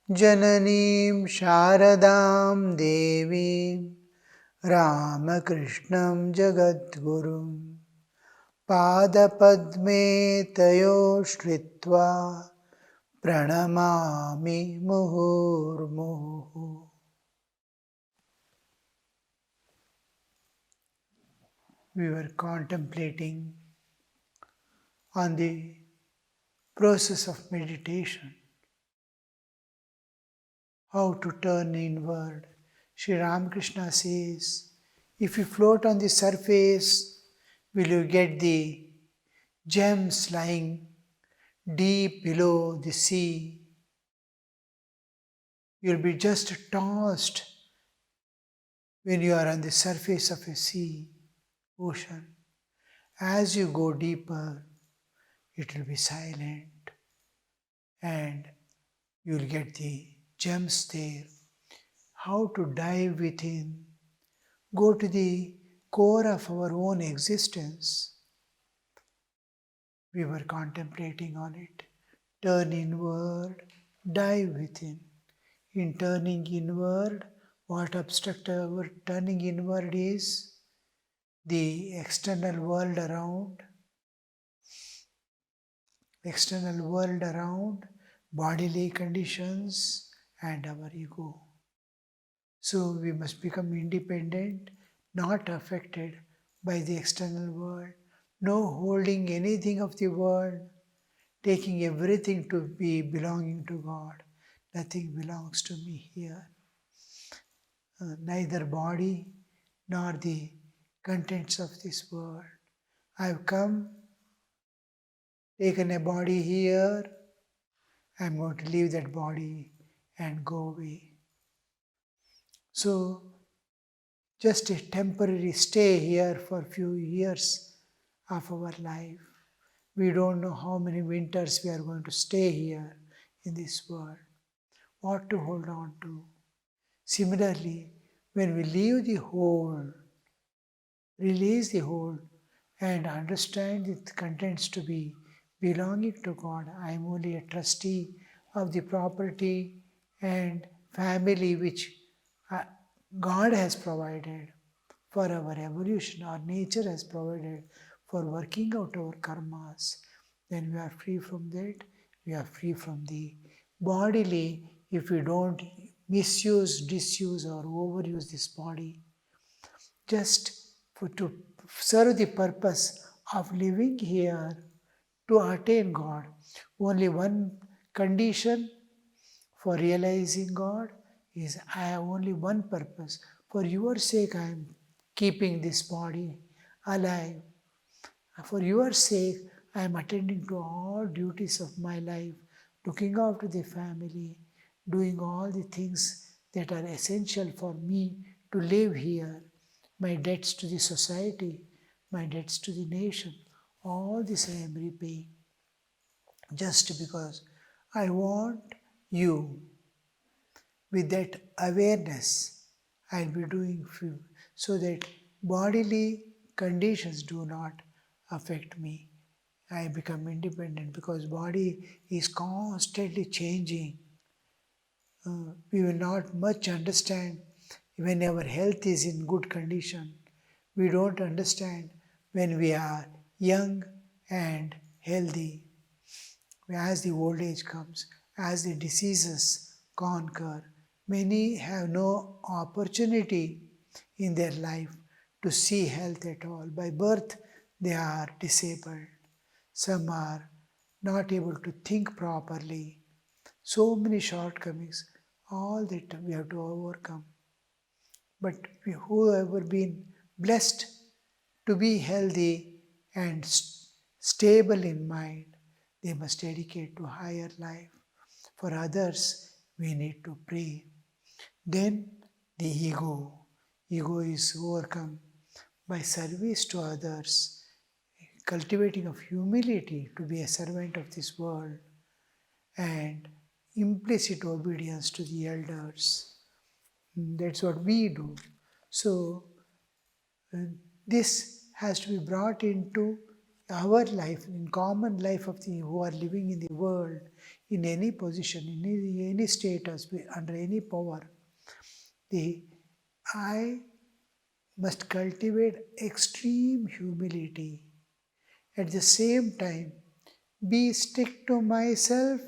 Jananim Sharadam Devim Ramakrishnam Jagadgurum Padapadme Tayo Shritva Pranamami Muhurmuhu. We were contemplating on the process of meditation, how to turn inward. Sri Ramakrishna says, if you float on the surface, will you get the gems lying deep below the sea? You'll be just tossed when you are on the surface of a sea, ocean. As you go deeper, it will be silent and you'll get the gems there. How to dive within, go to the core of our own existence. We were contemplating on it. Turn inward, dive within. In turning inward, what obstructs our turning inward is the external world around, bodily conditions, and our ego. So we must become independent, not affected by the external world, no holding anything of the world, taking everything to be belonging to God. Nothing belongs to me here. Neither body nor the contents of this world. I have come, taken a body here, I am going to leave that body and go away. So, just a temporary stay here for a few years of our life. We don't know how many winters we are going to stay here in this world. What to hold on to. Similarly, when we leave the whole, release the whole, and understand its contents to be belonging to God, I am only a trustee of the property and family which God has provided for our evolution, our nature has provided for working out our karmas. Then we are free from that, we are free from the bodily, if we don't misuse, disuse, or overuse this body, just to serve the purpose of living here to attain God. Only one condition for realizing God is I have only one purpose. For your sake, I am keeping this body alive. For your sake, I am attending to all duties of my life, looking after the family, doing all the things that are essential for me to live here. My debts to the society, my debts to the nation, all this I am repaying just because I want you. With that awareness, I'll be doing few so that bodily conditions do not affect me. I become independent because body is constantly changing. We will not much understand when our health is in good condition. We don't understand when we are young and healthy. As the old age comes, as the diseases conquer, many have no opportunity in their life to see health at all. By birth, they are disabled. Some are not able to think properly. So many shortcomings, all that we have to overcome. But who have been blessed to be healthy and stable in mind, they must dedicate to higher life. For others, we need to pray. Then the ego is overcome by service to others, cultivating of humility to be a servant of this world, and implicit obedience to the elders. That's what we do. So this has to be brought into our life, in common life of the who are living in the world, in any position, in any status, under any power, I must cultivate extreme humility. At the same time, be stick to myself,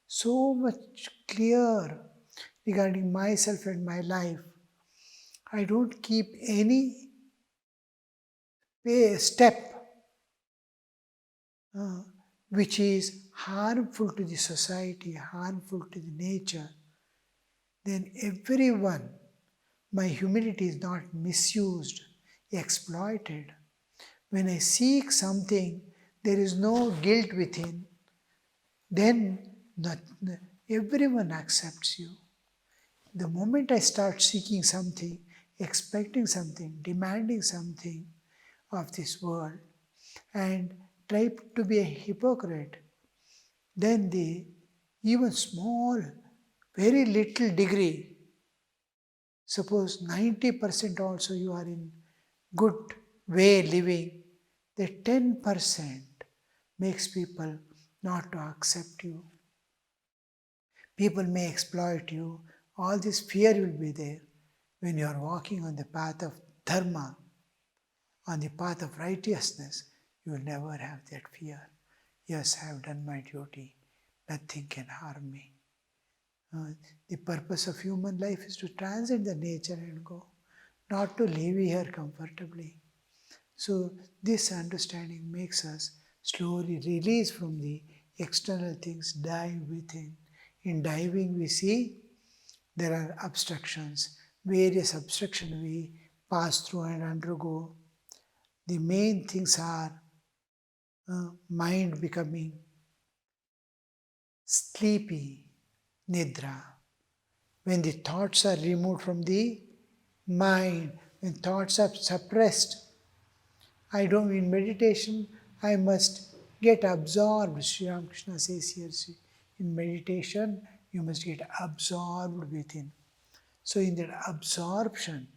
so much clear regarding myself and my life. I don't keep any step which is harmful to the society, harmful to the nature. Then everyone, my humility is not misused, exploited. When I seek something, there is no guilt within, then everyone accepts you. The moment I start seeking something, expecting something, demanding something of this world, and try to be a hypocrite, then the even small, very little degree, suppose 90% also you are in good way living, the 10% makes people not to accept you. People may exploit you. All this fear will be there. When you are walking on the path of dharma, on the path of righteousness, you will never have that fear. Yes, I have done my duty. Nothing can harm me. The purpose of human life is to transcend the nature and go, not to live here comfortably. So this understanding makes us slowly release from the external things, dive within. In diving we see there are obstructions, various obstructions we pass through and undergo. The main things are mind becoming sleepy, nidra. When the thoughts are removed from the mind, when thoughts are suppressed, in meditation, I must get absorbed. Sri Ramakrishna says here, in meditation, you must get absorbed within. So in that absorption,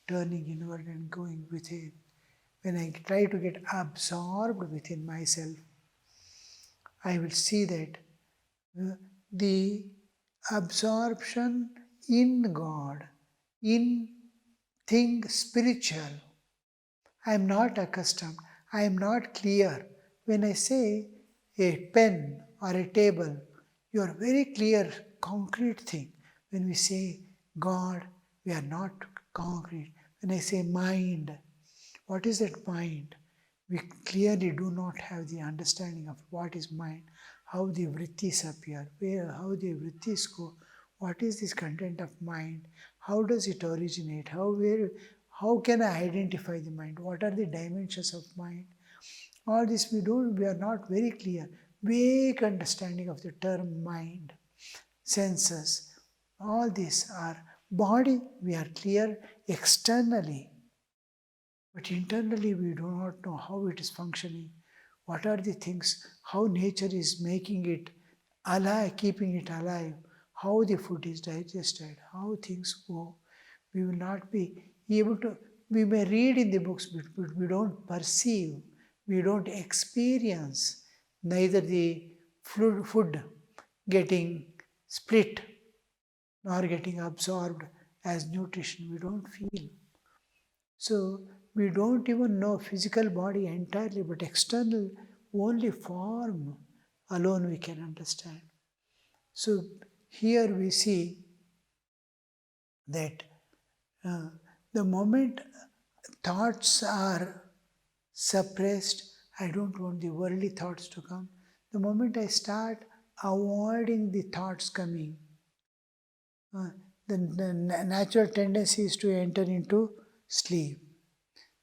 turning inward and going within, when I try to get absorbed within myself, I will see that the absorption in God, in things spiritual, I am not accustomed, I am not clear. When I say a pen or a table, you are very clear, concrete thing. When we say God, we are not concrete. When I say mind, what is that mind? We clearly do not have the understanding of what is mind, how the vrittis appear, how the vrittis go, what is this content of mind, how does it originate, how can I identify the mind, what are the dimensions of mind. All this we are not very clear. Vague understanding of the term mind, senses, all these are body, we are clear externally. But internally, we do not know how it is functioning, what are the things, how nature is making it alive, keeping it alive, how the food is digested, how things go. We will not be able to, we may read in the books, but we don't perceive, we don't experience neither the food getting split nor getting absorbed as nutrition. We don't feel. So we don't even know physical body entirely, but external only form alone we can understand. So here we see that the moment thoughts are suppressed, I don't want the worldly thoughts to come. The moment I start avoiding the thoughts coming, the natural tendency is to enter into sleep.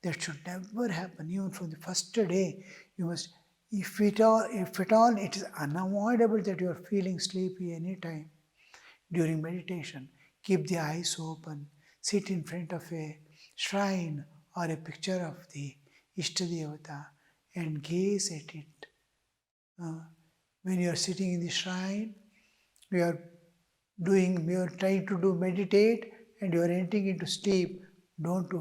That should never happen. Even from the first day, you must, if at all it is unavoidable that you are feeling sleepy anytime during meditation, keep the eyes open, sit in front of a shrine or a picture of the Ishtadevata and gaze at it. When you are sitting in the shrine, you are trying to do meditate and you are entering into sleep, don't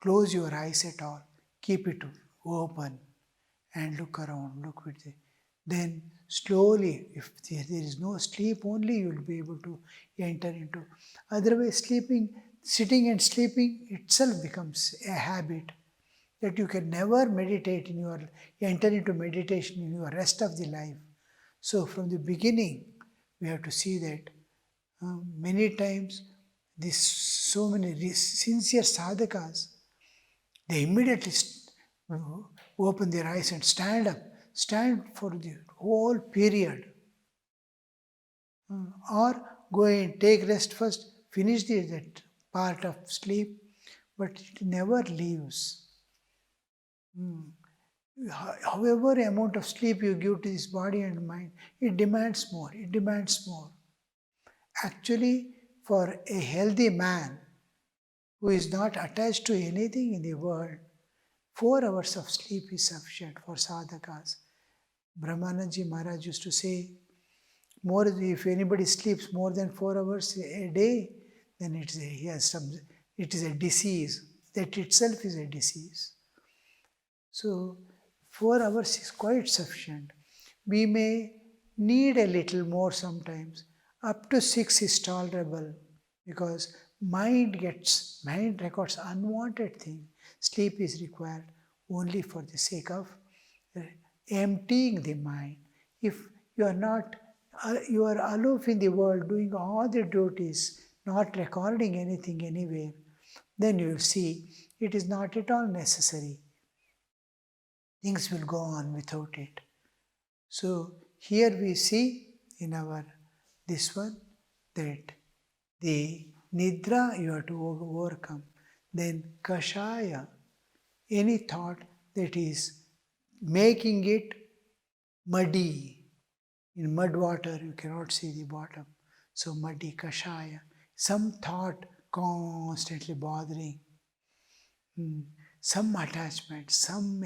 close your eyes at all. Keep it open and look around, look with it. Then slowly, if there is no sleep only, you will be able to enter into. Otherwise, sitting and sleeping itself becomes a habit that you can never enter into meditation in your rest of the life. So from the beginning, we have to see that many times these so many sincere sadhakas, they immediately open their eyes and stand for the whole period, or go and take rest first, finish that part of sleep, but it never leaves. However amount of sleep you give to this body and mind, it demands more, it demands more. Actually, for a healthy man who is not attached to anything in the world, 4 hours of sleep is sufficient for sadhakas. Brahmanandaji Maharaj used to say, if anybody sleeps more than 4 hours a day, then it is a disease. That itself is a disease. So 4 hours is quite sufficient. We may need a little more sometimes. Up to 6 is tolerable because mind records unwanted thing. Sleep is required only for the sake of emptying the mind. If you are not, you are aloof in the world, doing all the duties, not recording anything anywhere, then you will see it is not at all necessary. Things will go on without it. So here we see in this one that the nidra you have to overcome. Then kashaya, any thought that is making it muddy. In mud water you cannot see the bottom. So muddy kashaya, some thought constantly bothering, some attachment, some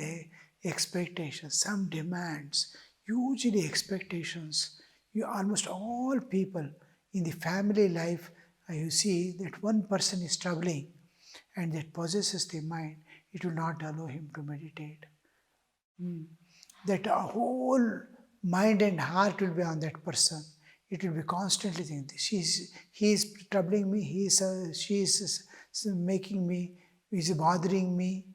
expectations, some demands, usually expectations. Almost all people in the family life, you see that one person is troubling and that possesses the mind, it will not allow him to meditate. That whole mind and heart will be on that person. It will be constantly thinking, he is troubling me, she is making me, is bothering me.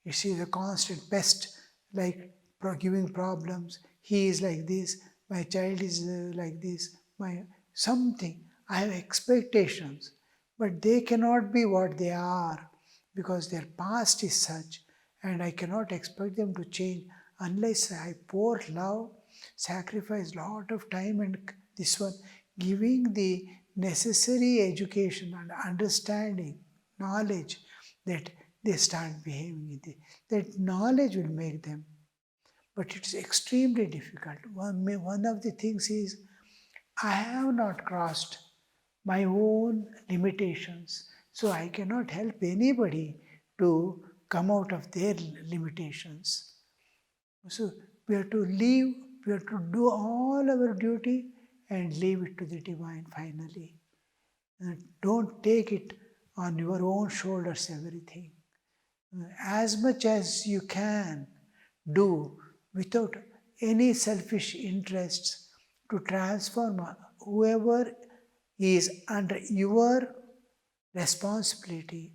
She is a constant pest, like giving problems. He is like this, my child is like this, my something. I have expectations, but they cannot be what they are because their past is such, and I cannot expect them to change unless I pour love, sacrifice lot of time and this one, giving the necessary education and understanding, knowledge, that they start behaving. That knowledge will make them. But it is extremely difficult. One of the things is, I have not crossed my own limitations, so I cannot help anybody to come out of their limitations. So we have to do all our duty and leave it to the divine finally. Don't take it on your own shoulders, everything. As much as you can do without any selfish interests to transform whoever is under your responsibility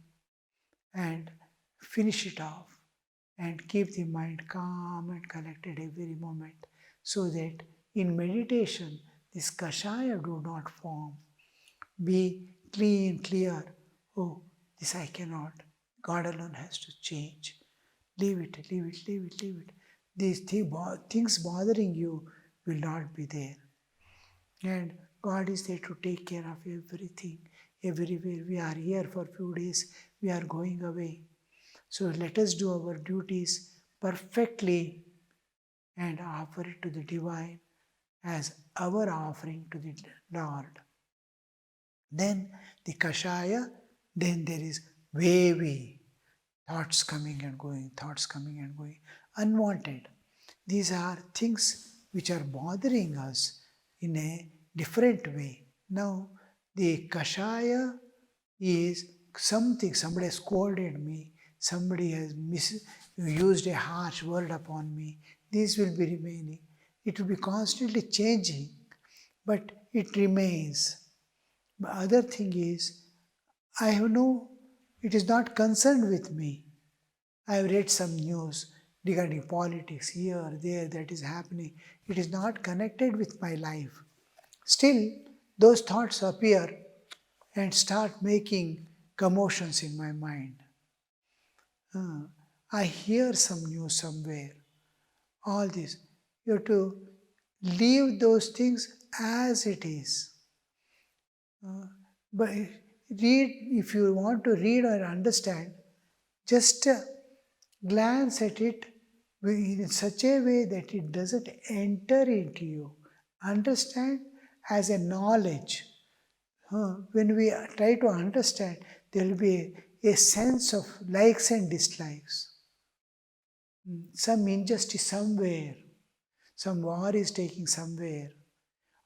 and finish it off and keep the mind calm and collected every moment so that in meditation this kashaya do not form. Be clean, clear. Oh, this I cannot. God alone has to change. Leave it, leave it, leave it, leave it. These things bothering you will not be there. And God is there to take care of everything, everywhere. We are here for a few days, we are going away. So let us do our duties perfectly and offer it to the divine as our offering to the Lord. Then the kashaya, then there is wavy, thoughts coming and going, thoughts coming and going, unwanted. These are things which are bothering us in a different way. Now, the kashaya is something, somebody has scolded me, somebody has used a harsh word upon me. These will be remaining. It will be constantly changing, but it remains. The other thing is, I have no, it is not concerned with me. I have read some news regarding politics here, there, that is happening. It is not connected with my life. Still, those thoughts appear and start making commotions in my mind. I hear some news somewhere. All this. You have to leave those things as it is. But if you want to read or understand, just glance at it in such a way that it doesn't enter into you. Understand as a knowledge. When we try to understand, there will be a sense of likes and dislikes. Some injustice somewhere, some war is taking somewhere.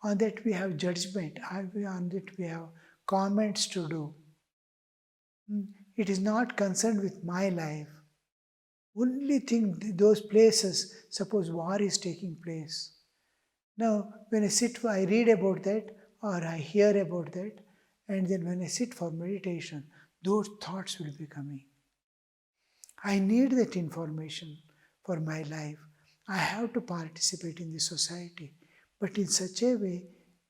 On that we have judgment, on that we have comments to do. It is not concerned with my life. Only thing, those places, suppose war is taking place. Now, when I sit, I read about that or I hear about that, and then when I sit for meditation, those thoughts will be coming. I need that information for my life. I have to participate in the society. But in such a way,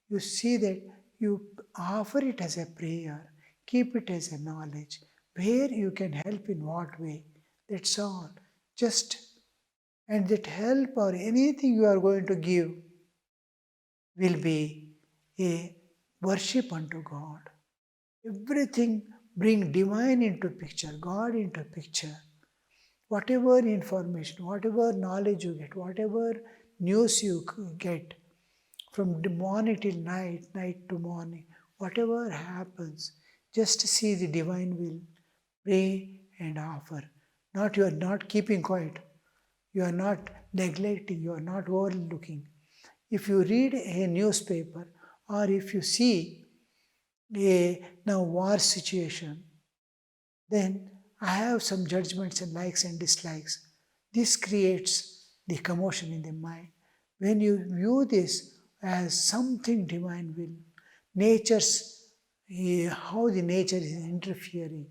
you see that you offer it as a prayer, keep it as a knowledge, where you can help in what way. That's all. Just, and that help or anything you are going to give will be a worship unto God. Everything bring divine into picture, God into picture. Whatever information, whatever knowledge you get, whatever news you get, from the morning till night, night to morning, whatever happens, just see the divine will, pray and offer. Not you are not keeping quiet, you are not neglecting, you are not overlooking. If you read a newspaper or if you see a now war situation, then I have some judgments and likes and dislikes. This creates the commotion in the mind. When you view this as something divine will, nature's, how the nature is interfering,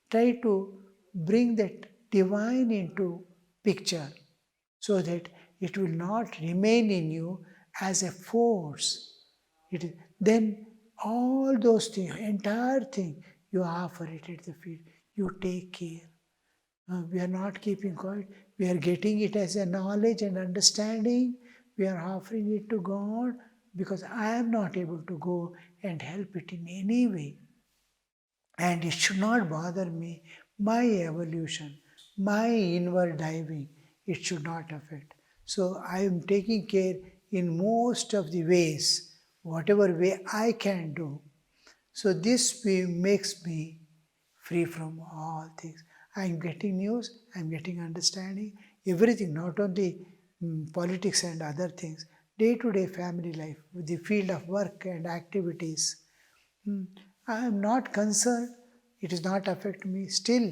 try to bring that divine into picture so that it will not remain in you as a force. Then all those things, entire thing, you offer it at the feet. You take care. We are not keeping quiet. We are getting it as a knowledge and understanding. We are offering it to God because I am not able to go and help it in any way. And it should not bother me. My evolution, my inward diving, it should not affect. So I am taking care in most of the ways, whatever way I can do. So this way makes me free from all things. I am getting news, I am getting understanding, everything, not only politics and other things, day to day family life, the field of work and activities. I am not concerned, it does not affect me. Still,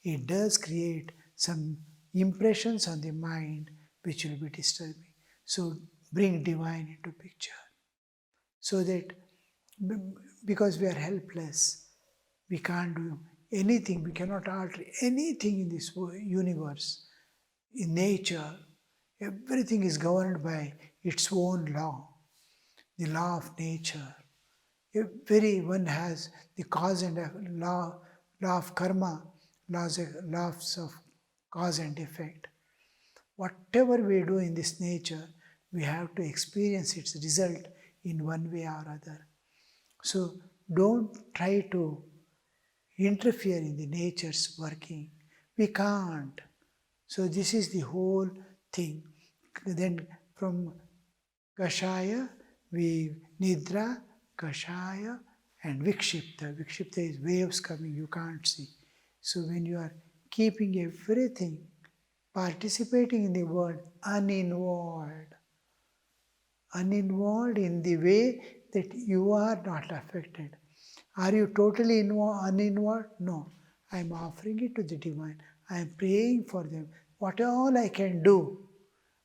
it does create some impressions on the mind which will be disturbing. So bring divine into picture. So that because we are helpless, we can't do anything, we cannot alter anything in this universe, in nature. Everything is governed by its own law, the law of nature. Everyone has the cause and law of karma, laws of cause and effect. Whatever we do in this nature, we have to experience its result in one way or other. So don't try to interfere in the nature's working. We can't. So this is the whole thing. Then from Kashaya, we Nidra, Kashaya, and Vikshipta. Vikshipta is waves coming, you can't see. So when you are keeping everything, participating in the world uninvolved, uninvolved in the way that you are not affected. Are you totally uninvolved? No. I am offering it to the divine. I am praying for them. What all I can do,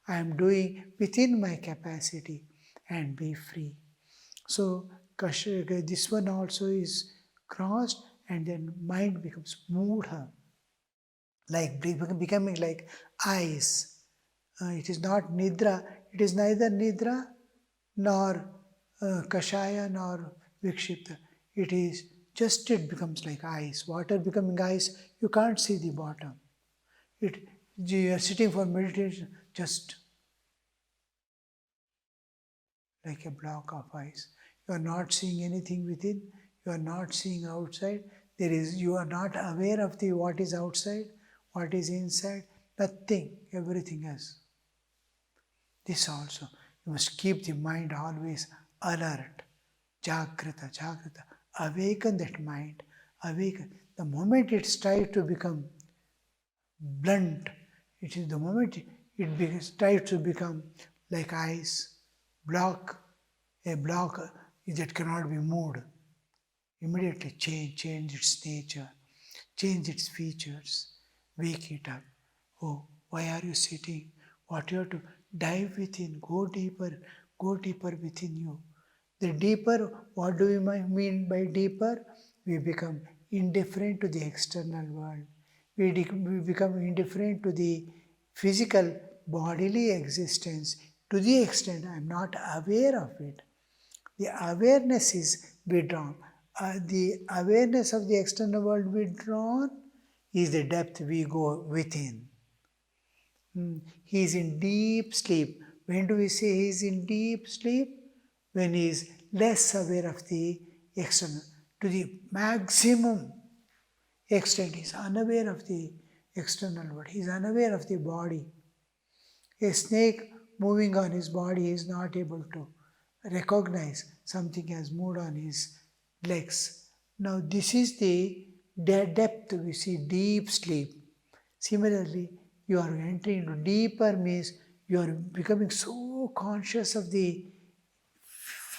I am doing within my capacity and be free. So this one also is crossed, and then mind becomes mudha, like becoming like eyes. It is not nidra, it is neither nidra nor kashaya nor vikshipta. It is just, it becomes like ice. Water becoming ice, you can't see the bottom. You are sitting for meditation, just like a block of ice. You are not seeing anything within, you are not seeing outside. You are not aware of the what is outside, what is inside, nothing, everything else. This also, you must keep the mind always alert. Jagrata, Jagrata. Awaken that mind. Awaken. The moment it tries to become blunt, it is the moment it tries to become like ice, a block that cannot be moved. Immediately change its nature, change its features, wake it up. Oh, why are you sitting? What you have to dive within, go deeper within you. The deeper, what do we mean by deeper? We become indifferent to the external world. We become indifferent to the physical bodily existence to the extent I am not aware of it. The awareness is withdrawn. The awareness of the external world withdrawn is the depth we go within. He is in deep sleep. When do we say he is in deep sleep? When he is less aware of the external. To the maximum extent, he is unaware of the external world. He is unaware of the body. A snake moving on his body is not able to recognize something has moved on his legs. Now, this is the depth we see, deep sleep. Similarly, you are entering into deeper means you are becoming so conscious of the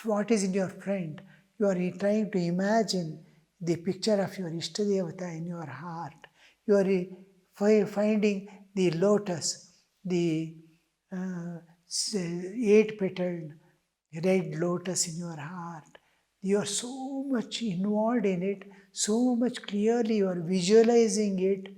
what is in your front. You are trying to imagine the picture of your Ishtadevata in your heart. You are finding the lotus, the eight-petaled red lotus in your heart. You are so much involved in it, so much clearly you are visualizing it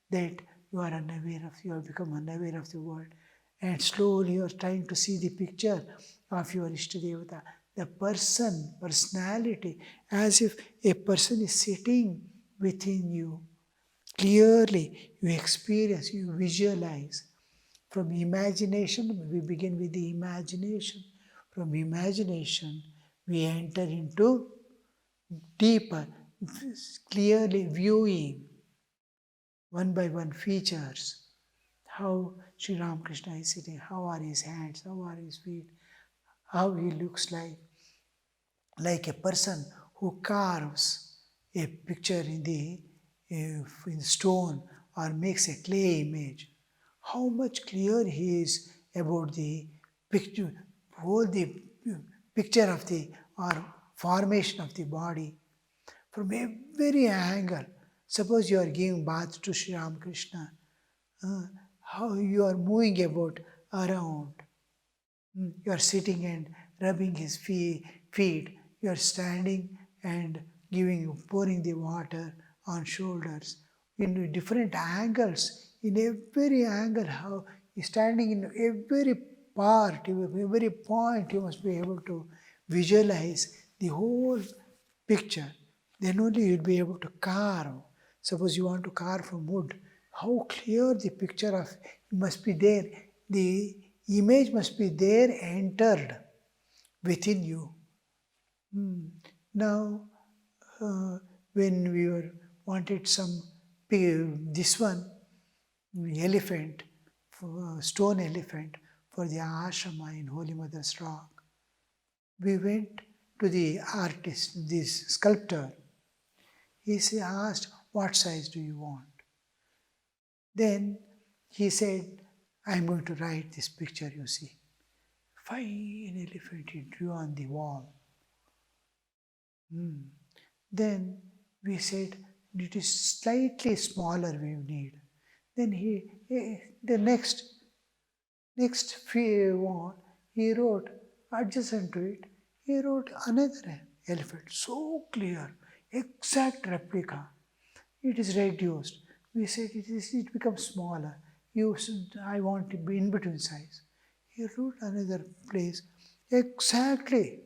that you have become unaware of the world. And slowly you are trying to see the picture of your Ishtadevata, the personality, as if a person is sitting within you. Clearly you experience, you visualize. From imagination, we begin with the imagination. From imagination, we enter into deeper, clearly viewing one by one features. How Sri Ramakrishna is sitting, how are his hands, how are his feet, how he looks like a person who carves a picture in stone or makes a clay image. How much clear he is about the picture, whole the picture of the or formation of the body from every angle. Suppose you are giving bath to Sri Ramakrishna, how you are moving about around. You are sitting and rubbing his feet. You are standing and pouring the water on shoulders. In different angles, in every angle, how you standing in every part, every point, you must be able to visualize the whole picture. Then only you'll be able to carve. Suppose you want to carve from wood, how clear the picture of must be there. The image must be there, entered within you. Now, when we wanted this one, elephant, stone elephant for the Ashrama in Holy Mother's Rock, we went to the artist, this sculptor. He asked, what size do you want? Then he said, I'm going to write this picture, you see. Fine elephant he drew on the wall. Then we said, it is slightly smaller we need. Then the next Next one, he wrote, adjacent to it, he wrote another elephant, so clear, exact replica. It is reduced. We said it becomes smaller. I want to be in between size. He wrote another place. Exactly.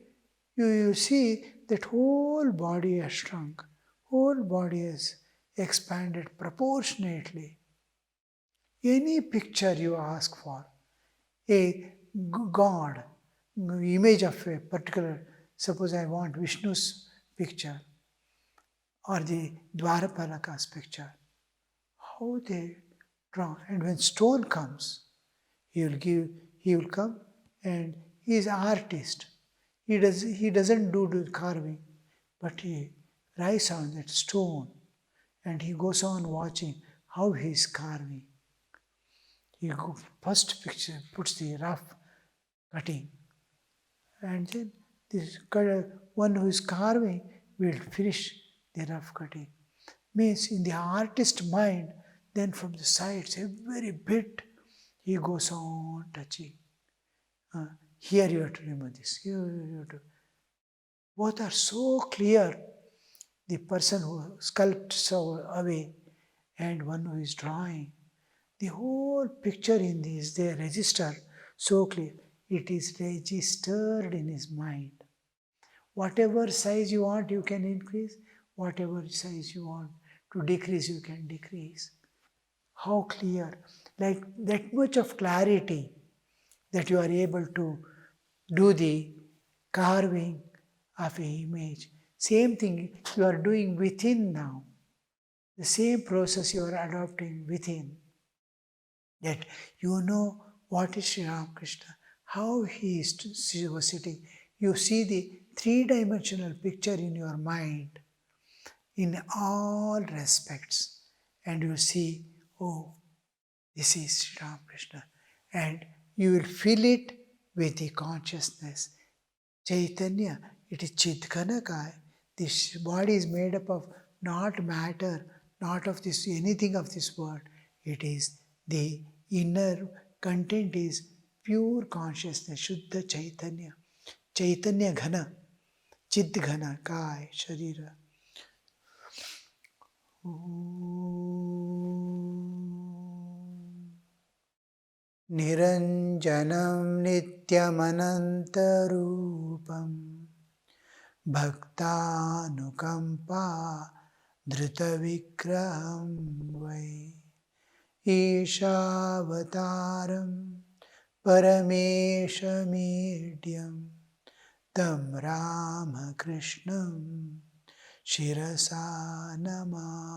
You see that whole body has shrunk. Whole body has expanded proportionately. Any picture you ask for, a god, image of a particular, suppose I want Vishnu's picture or the Dwarapalaka's picture, how they draw. And when stone comes, he will come and he is an artist. He doesn't do the carving, but he writes on that stone and he goes on watching how he is carving. He first picture puts the rough cutting, and then this one who is carving will finish the rough cutting. Means in the artist mind, then from the sides, every bit he goes on touching. Here you have to remove this. Here you have to. Both are so clear. The person who sculpts away and one who is drawing. The whole picture in this, they register so clear. It is registered in his mind. Whatever size you want, you can increase. Whatever size you want to decrease, you can decrease. How clear, like that much of clarity that you are able to do the carving of an image. Same thing you are doing within now. The same process you are adopting within. That you know what is Sri Ramakrishna, how he was sitting. You see the three-dimensional picture in your mind in all respects. And you see, oh, this is Sri Ramakrishna. And you will feel it with the consciousness. Chaitanya, it is Chidghanakaya. This body is made up of not matter, not of this anything of this world. It is the inner content is pure consciousness, Shuddha Chaitanya. Chaitanya Ghana, Chidghana, Kaya, Sharira. Niranjanam Nityamanantarupam Bhaktanukampa Dritavikraham Vai Ishavataram Parameshamidhyam Tam Ramakrishnam Shirasa Namami.